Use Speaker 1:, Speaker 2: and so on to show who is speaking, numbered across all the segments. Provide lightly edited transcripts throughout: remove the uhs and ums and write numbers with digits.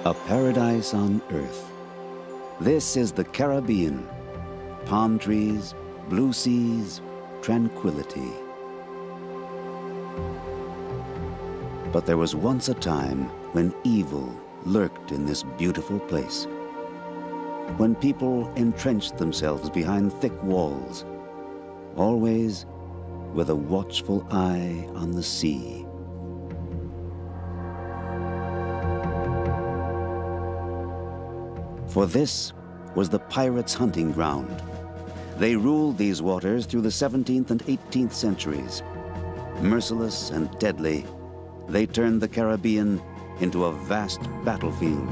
Speaker 1: A paradise on earth. This is the Caribbean. Palm trees, blue seas, tranquility. But there was once a time when evil lurked in this beautiful place. When people entrenched themselves behind thick walls, always with a watchful eye on the sea. For this was the pirates' hunting ground. They ruled these waters through the 17th and 18th centuries. Merciless and deadly, they turned the Caribbean into a vast battlefield.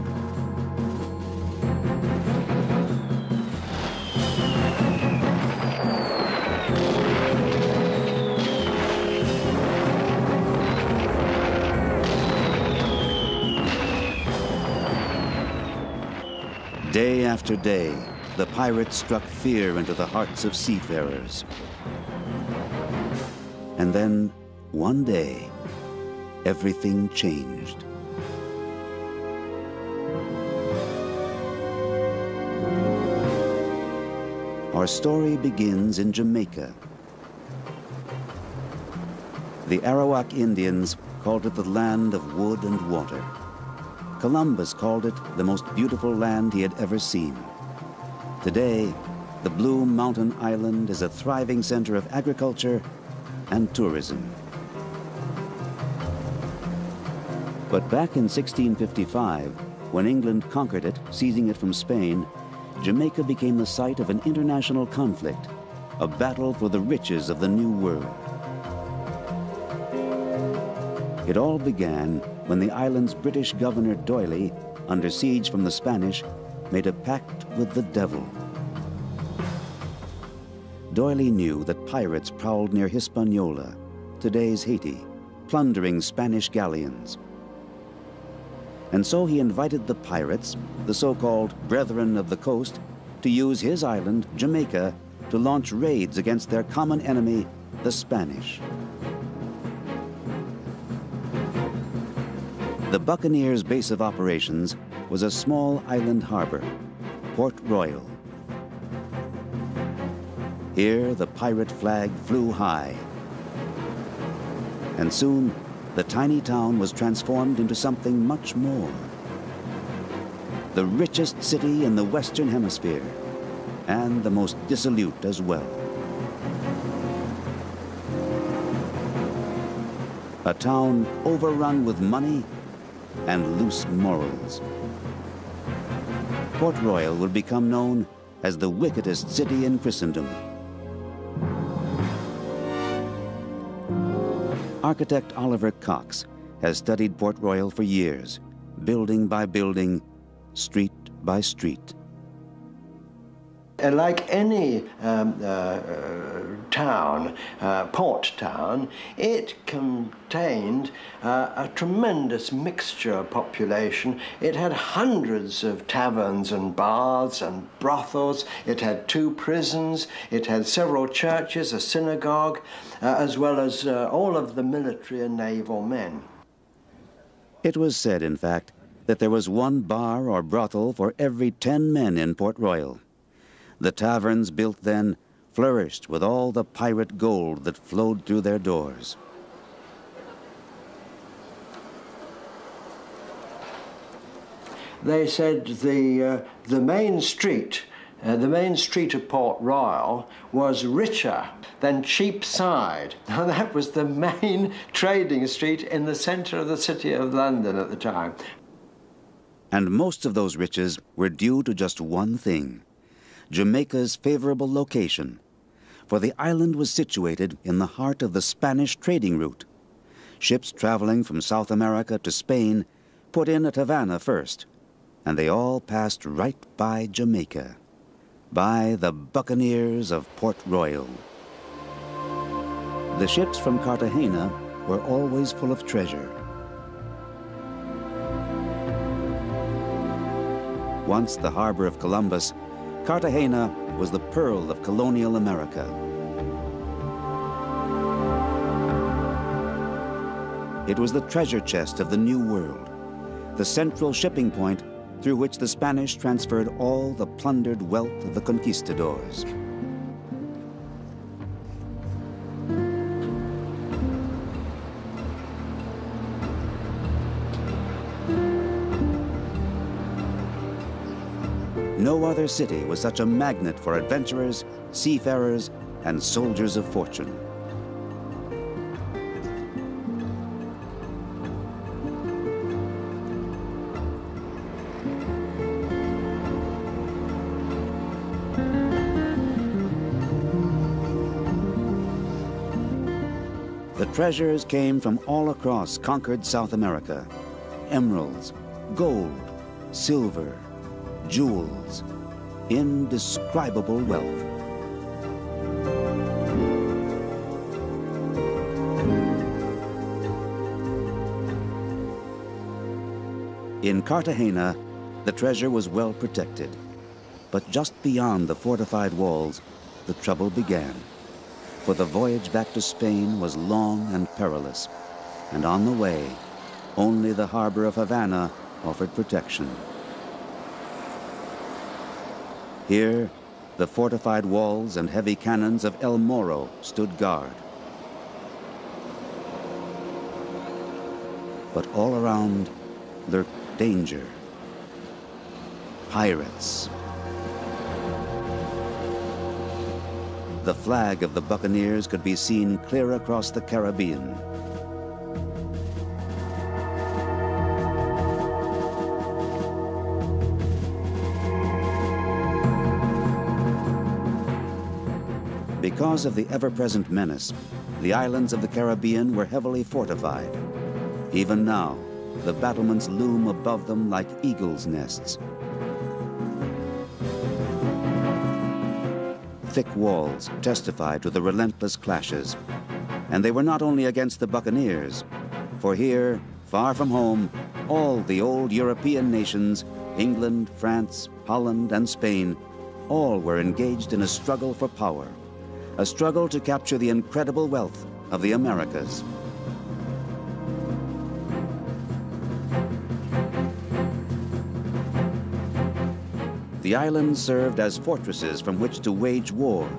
Speaker 1: Day after day, the pirates struck fear into the hearts of seafarers. And then, one day, everything changed. Our story begins in Jamaica. The Arawak Indians called it the land of wood and water. Columbus called it the most beautiful land he had ever seen. Today, the Blue Mountain Island is a thriving center of agriculture and tourism. But back in 1655, when England conquered it, seizing it from Spain, Jamaica became the site of an international conflict, a battle for the riches of the New World. It all began when the island's British governor Doyle, under siege from the Spanish, made a pact with the devil. Doyle knew that pirates prowled near Hispaniola, today's Haiti, plundering Spanish galleons. And so he invited the pirates, the so-called Brethren of the Coast, to use his island, Jamaica, to launch raids against their common enemy, the Spanish. The Buccaneers' base of operations was a small island harbor, Port Royal. Here, the pirate flag flew high. And soon, the tiny town was transformed into something much more. The richest city in the Western Hemisphere, and the most dissolute as well. A town overrun with money and loose morals. Port Royal will become known as the wickedest city in Christendom. Architect Oliver Cox has studied Port Royal for years, building by building, street by street.
Speaker 2: Like any town, port town, it contained a tremendous mixture of population. It had hundreds of taverns and baths and brothels. It had 2 prisons. It had several churches, a synagogue, as well as all of the military and naval men.
Speaker 1: It was said, in fact, that there was 1 bar or brothel for every 10 men in Port Royal. The taverns built then flourished with all the pirate gold that flowed through their doors.
Speaker 2: They said the main street of Port Royal was richer than Cheapside. Now that was the main trading street in the center of the city of London at the time.
Speaker 1: And most of those riches were due to just one thing: Jamaica's favorable location, for the island was situated in the heart of the Spanish trading route. Ships traveling from South America to Spain put in at Havana first, and they all passed right by Jamaica, by the Buccaneers of Port Royal. The ships from Cartagena were always full of treasure. Once the harbor of Columbus, Cartagena was the pearl of colonial America. It was the treasure chest of the New World. the central shipping point through which the Spanish transferred all the plundered wealth of the conquistadors. No other city was such a magnet for adventurers, seafarers, and soldiers of fortune. The treasures came from all across conquered South America. Emeralds, gold, silver, jewels, indescribable wealth. In Cartagena, the treasure was well protected. But just beyond the fortified walls, the trouble began. For the voyage back to Spain was long and perilous, and on the way, only the harbor of Havana offered protection. Here, the fortified walls and heavy cannons of El Morro stood guard. But all around lurked danger. Pirates. The flag of the buccaneers could be seen clear across the Caribbean. Because of the ever-present menace, the islands of the Caribbean were heavily fortified. Even now, the battlements loom above them like eagles' nests. Thick walls testified to the relentless clashes. And they were not only against the buccaneers, for here, far from home, all the old European nations, England, France, Holland, and Spain, all were engaged in a struggle for power. A struggle to capture the incredible wealth of the Americas. The islands served as fortresses from which to wage war.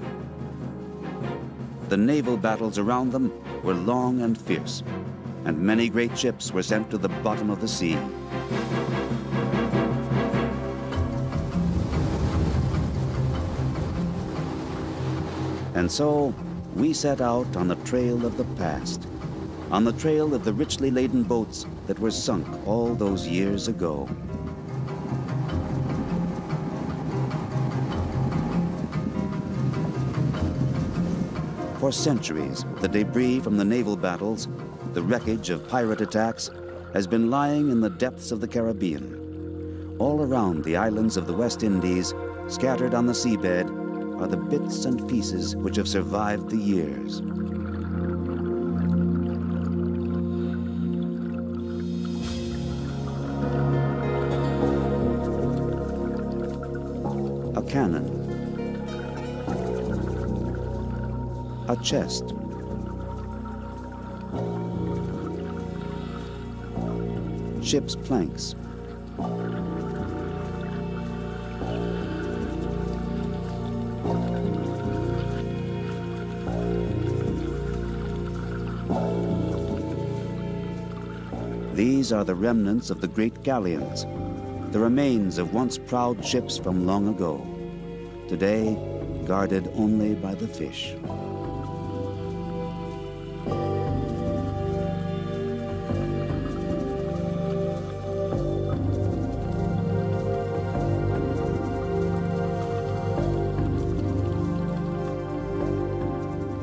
Speaker 1: The naval battles around them were long and fierce, and many great ships were sent to the bottom of the sea. And so, we set out on the trail of the past, on the trail of the richly laden boats that were sunk all those years ago. For centuries, the debris from the naval battles, the wreckage of pirate attacks, has been lying in the depths of the Caribbean. All around the islands of the West Indies, scattered on the seabed, are the bits and pieces which have survived the years. A cannon, a chest, ship's planks, these are the remnants of the great galleons, the remains of once proud ships from long ago, today guarded only by the fish.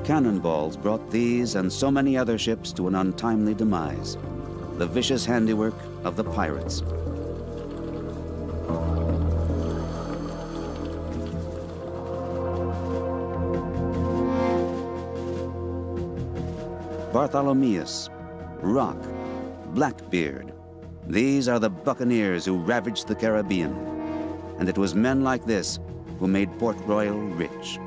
Speaker 1: Cannonballs brought these and so many other ships to an untimely demise, the vicious handiwork of the pirates. Bartholomeus, Rock, Blackbeard, these are the buccaneers who ravaged the Caribbean, and it was men like this who made Port Royal rich.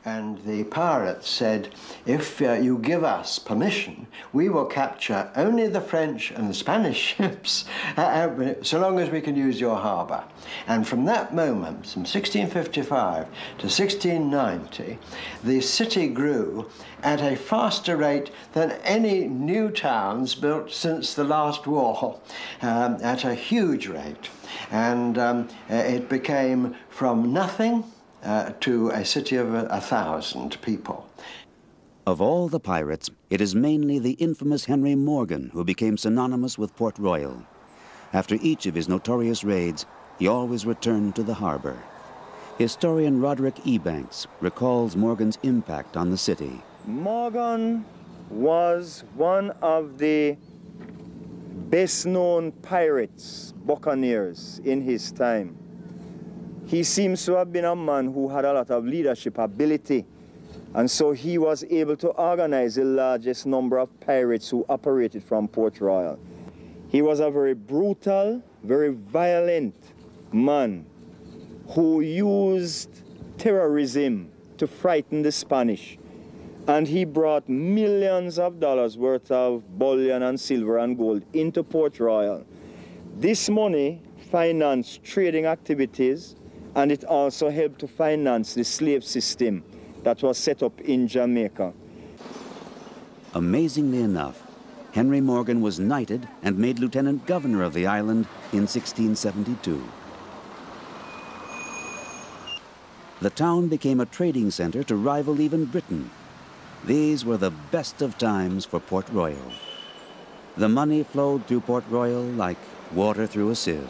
Speaker 2: And the pirates said, if you give us permission, we will capture only the French and the Spanish ships, so long as we can use your harbour. And from that moment, from 1655 to 1690, the city grew at a faster rate than any new towns built since the last war, at a huge rate. And it became from nothing to a city of 1,000 people.
Speaker 1: Of all the pirates, it is mainly the infamous Henry Morgan who became synonymous with Port Royal. After each of his notorious raids, he always returned to the harbor. Historian Roderick Ebanks recalls Morgan's impact on the city.
Speaker 3: Morgan was one of the best-known pirates, buccaneers in his time. He seems to have been a man who had a lot of leadership ability, and so he was able to organize the largest number of pirates who operated from Port Royal. He was a very brutal, very violent man who used terrorism to frighten the Spanish, and he brought millions of dollars worth of bullion and silver and gold into Port Royal. This money financed trading activities, and it also helped to finance the slave system that was set up in Jamaica.
Speaker 1: Amazingly enough, Henry Morgan was knighted and made lieutenant governor of the island in 1672. The town became a trading center to rival even Britain. These were the best of times for Port Royal. The money flowed through Port Royal like water through a sieve.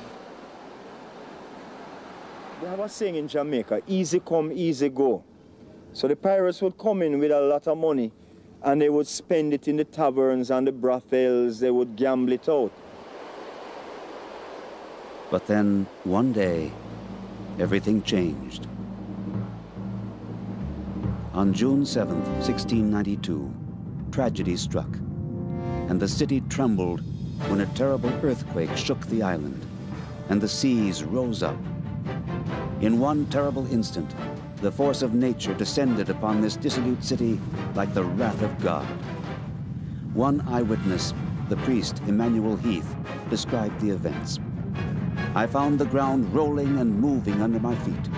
Speaker 3: They have a saying in Jamaica, easy come, easy go. So the pirates would come in with a lot of money and they would spend it in the taverns and the brothels, they would gamble it out.
Speaker 1: But then, one day, everything changed. On June 7th, 1692, tragedy struck, and the city trembled when a terrible earthquake shook the island, and the seas rose up. In one terrible instant, the force of nature descended upon this dissolute city like the wrath of God. One eyewitness, the priest Emmanuel Heath, described the events. I found the ground rolling and moving under my feet.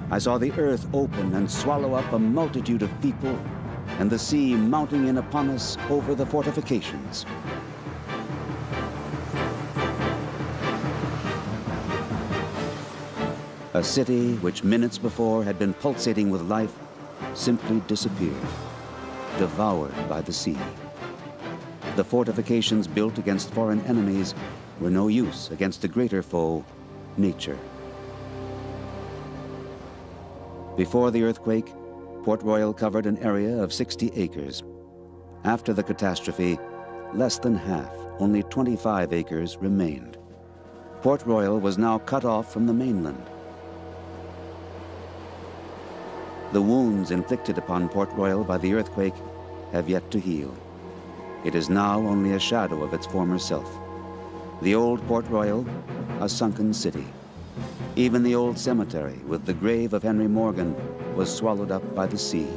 Speaker 1: I saw the earth open and swallow up a multitude of people, and the sea mounting in upon us over the fortifications. A city which minutes before had been pulsating with life simply disappeared, devoured by the sea. The fortifications built against foreign enemies were no use against the greater foe, nature. Before the earthquake, Port Royal covered an area of 60 acres. After the catastrophe, less than half, only 25 acres, remained. Port Royal was now cut off from the mainland. The wounds inflicted upon Port Royal by the earthquake have yet to heal. It is now only a shadow of its former self. The old Port Royal, a sunken city. Even the old cemetery with the grave of Henry Morgan was swallowed up by the sea.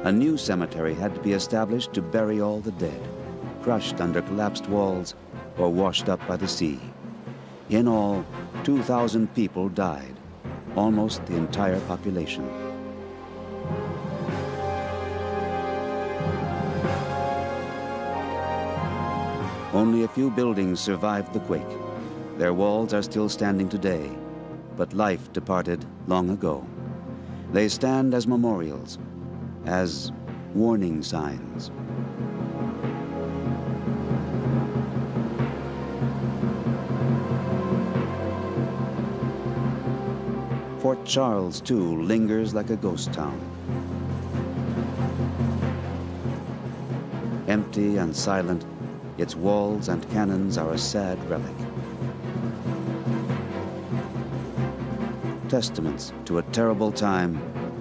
Speaker 1: A new cemetery had to be established to bury all the dead, crushed under collapsed walls or washed up by the sea. In all, 2,000 people died, almost the entire population. Only a few buildings survived the quake. Their walls are still standing today, but life departed long ago. They stand as memorials, as warning signs. Fort Charles, too, lingers like a ghost town. Empty and silent, its walls and cannons are a sad relic. Testaments to a terrible time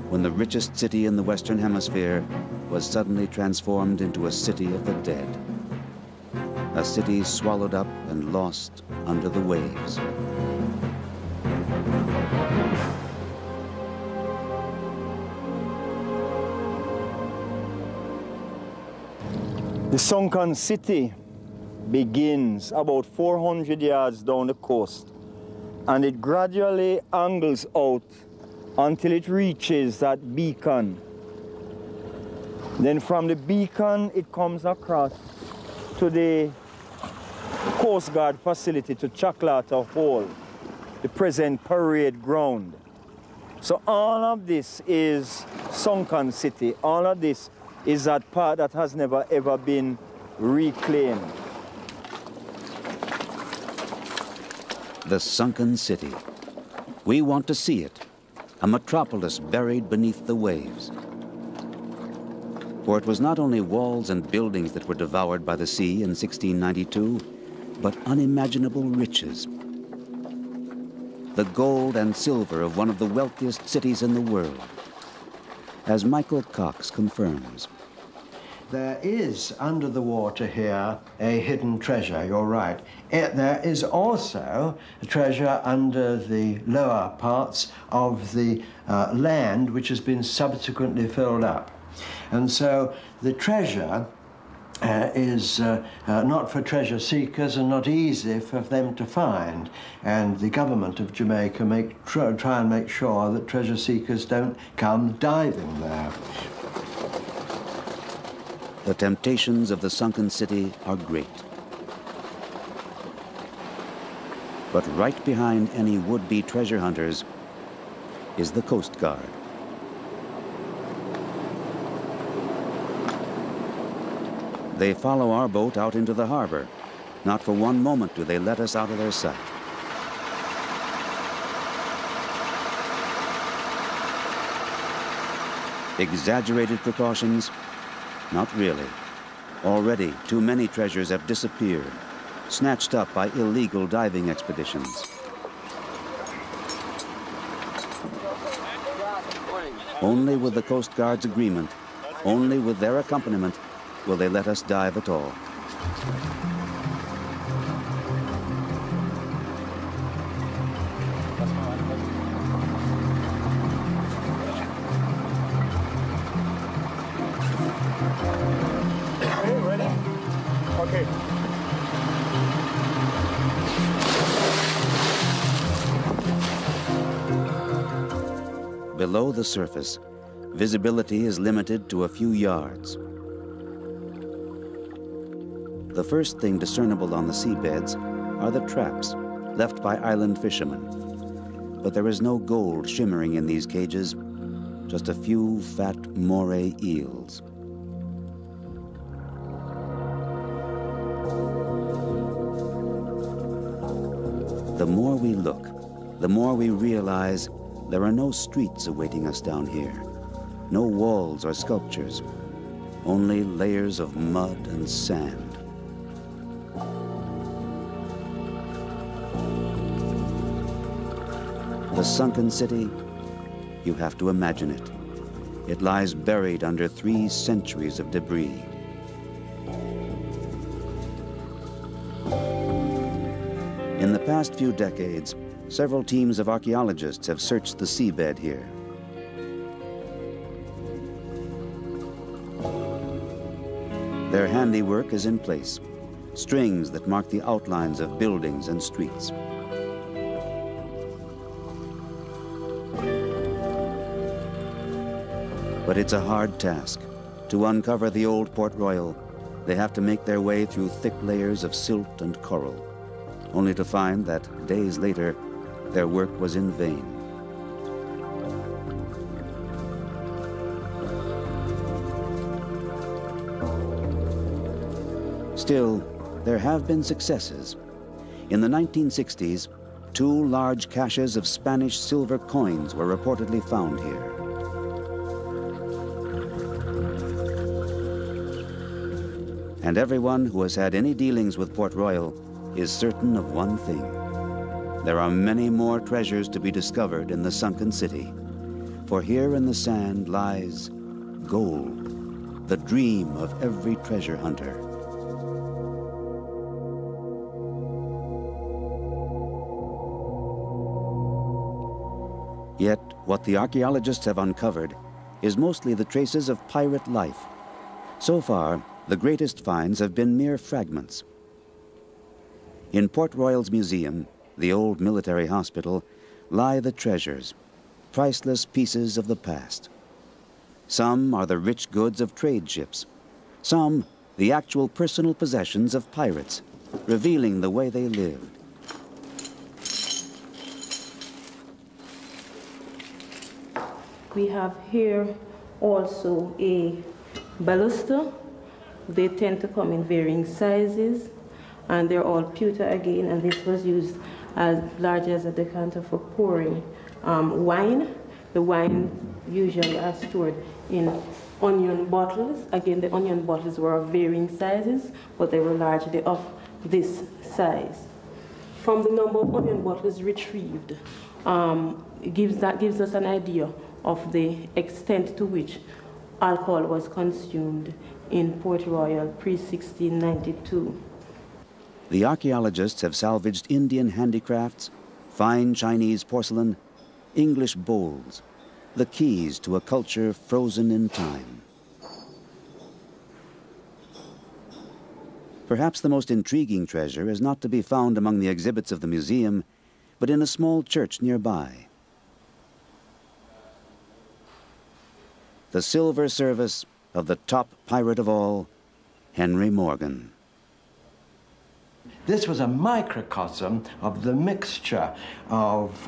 Speaker 1: when the richest city in the Western Hemisphere was suddenly transformed into a city of the dead. A city swallowed up and lost under the waves.
Speaker 3: The sunken city begins about 400 yards down the coast, and it gradually angles out until it reaches that beacon. Then from the beacon it comes across to the Coast Guard facility to Chocolata Hall, the present parade ground. So all of this is sunken city. All of this is that part that has never ever been reclaimed.
Speaker 1: The sunken city. We want to see it, a metropolis buried beneath the waves. For it was not only walls and buildings that were devoured by the sea in 1692, but unimaginable riches. The gold and silver of one of the wealthiest cities in the world, as Michael Cox confirms.
Speaker 2: There is, under the water here, a hidden treasure, you're right. There is also a treasure under the lower parts of the land, which has been subsequently filled up. And so the treasure is not for treasure seekers and not easy for them to find. And the government of Jamaica try and make sure that treasure seekers don't come diving there.
Speaker 1: The temptations of the sunken city are great. But right behind any would-be treasure hunters is the Coast Guard. They follow our boat out into the harbor. Not for one moment do they let us out of their sight. Exaggerated precautions? Not really. Already, too many treasures have disappeared, snatched up by illegal diving expeditions. Only with the Coast Guard's agreement, only with their accompaniment, will they let us dive at all.
Speaker 3: Okay.
Speaker 1: Below the surface, visibility is limited to a few yards. The first thing discernible on the seabeds are the traps left by island fishermen. But there is no gold shimmering in these cages, just a few fat moray eels. The more we look, the more we realize there are no streets awaiting us down here, no walls or sculptures, only layers of mud and sand. The sunken city, you have to imagine it. It lies buried under 3 centuries of debris. In the past few decades, several teams of archaeologists have searched the seabed here. Their handiwork is in place, strings that mark the outlines of buildings and streets. But it's a hard task. To uncover the old Port Royal, they have to make their way through thick layers of silt and coral, only to find that days later, their work was in vain. Still, there have been successes. In the 1960s, 2 large caches of Spanish silver coins were reportedly found here. And everyone who has had any dealings with Port Royal is certain of one thing. There are many more treasures to be discovered in the sunken city. For here in the sand lies gold, the dream of every treasure hunter. Yet, what the archaeologists have uncovered is mostly the traces of pirate life. So far, the greatest finds have been mere fragments. In Port Royal's museum, the old military hospital, lie the treasures, priceless pieces of the past. Some are the rich goods of trade ships, some the actual personal possessions of pirates, revealing the way they lived.
Speaker 4: We have here also a baluster. They tend to come in varying sizes, and they're all pewter again, and this was used as large as a decanter for pouring wine. The wine usually are stored in onion bottles. Again, the onion bottles were of varying sizes, but they were largely of this size. From the number of onion bottles retrieved, gives us an idea of the extent to which alcohol was consumed in Port Royal pre-1692.
Speaker 1: The archaeologists have salvaged Indian handicrafts, fine Chinese porcelain, English bowls, the keys to a culture frozen in time. Perhaps the most intriguing treasure is not to be found among the exhibits of the museum, but in a small church nearby. The silver service of the top pirate of all, Henry Morgan.
Speaker 2: This was a microcosm of the mixture of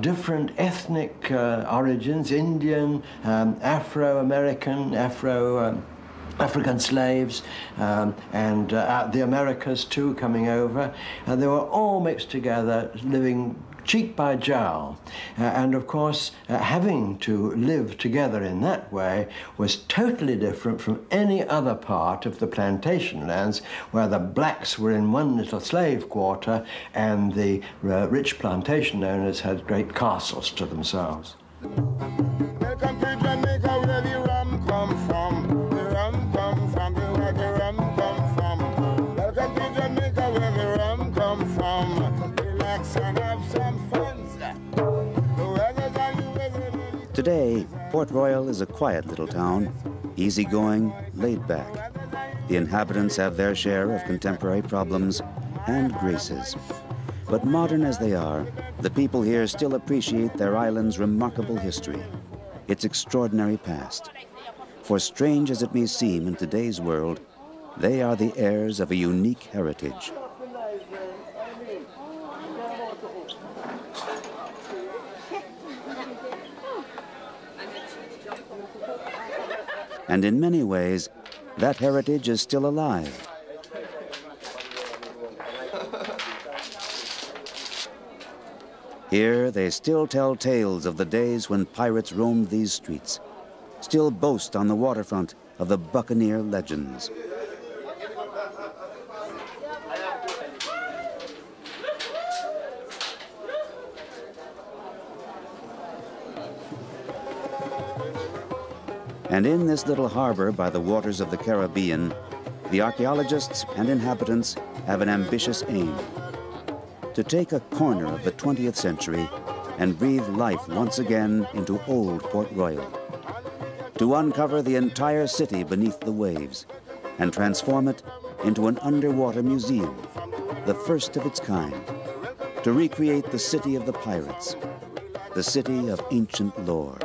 Speaker 2: different ethnic origins, Indian, Afro-American, African slaves, and the Americas too coming over. They were all mixed together, living cheek by jowl. And of course, having to live together in that way was totally different from any other part of the plantation lands, where the blacks were in one little slave quarter and the rich plantation owners had great castles to themselves.
Speaker 5: Welcome to Jamaica, where the rum come from. The rum come from, where the rum come from. Welcome to Jamaica, where the rum come from. Relax and have some fun.
Speaker 1: Today, Port Royal is a quiet little town, easygoing, laid back. The inhabitants have their share of contemporary problems and graces. But modern as they are, the people here still appreciate their island's remarkable history, its extraordinary past. For strange as it may seem in today's world, they are the heirs of a unique heritage. And in many ways, that heritage is still alive. Here, they still tell tales of the days when pirates roamed these streets, still boast on the waterfront of the buccaneer legends. And in this little harbor by the waters of the Caribbean, the archaeologists and inhabitants have an ambitious aim: to take a corner of the 20th century and breathe life once again into old Port Royal, to uncover the entire city beneath the waves and transform it into an underwater museum, the first of its kind, to recreate the city of the pirates, the city of ancient lore.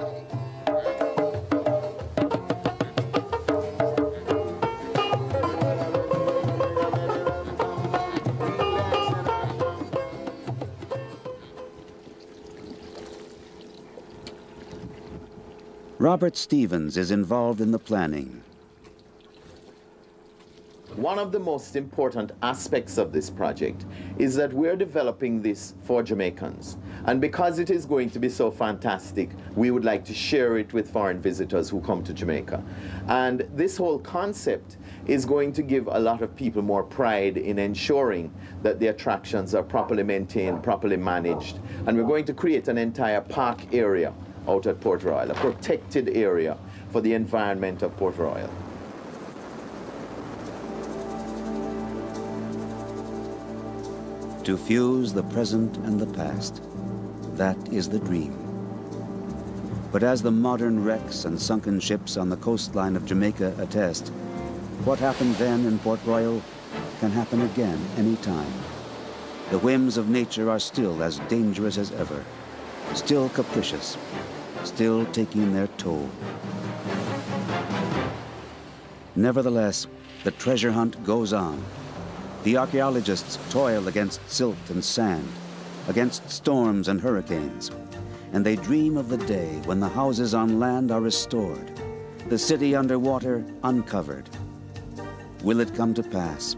Speaker 1: Robert Stevens is involved in the planning.
Speaker 6: One of the most important aspects of this project is that we're developing this for Jamaicans. And because it is going to be so fantastic, we would like to share it with foreign visitors who come to Jamaica. And this whole concept is going to give a lot of people more pride in ensuring that the attractions are properly maintained, properly managed. And we're going to create an entire park area out at Port Royal, a protected area for the environment of Port Royal.
Speaker 1: To fuse the present and the past, that is the dream. But as the modern wrecks and sunken ships on the coastline of Jamaica attest, What happened then in Port Royal can happen again any time. The whims of nature are still as dangerous as ever, still capricious, still taking their toll. Nevertheless, the treasure hunt goes on. The archaeologists toil against silt and sand, against storms and hurricanes, and they dream of the day when the houses on land are restored, the city underwater uncovered. Will it come to pass?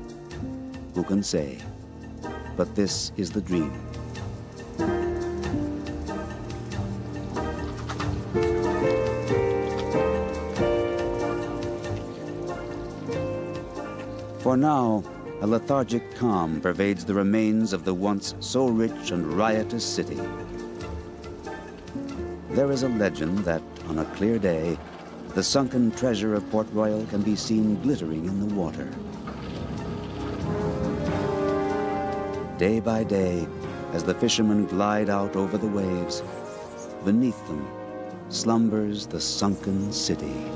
Speaker 1: Who can say? But this is the dream. For now, a lethargic calm pervades the remains of the once so rich and riotous city. There is a legend that, on a clear day, the sunken treasure of Port Royal can be seen glittering in the water. Day by day, as the fishermen glide out over the waves, beneath them slumbers the sunken city.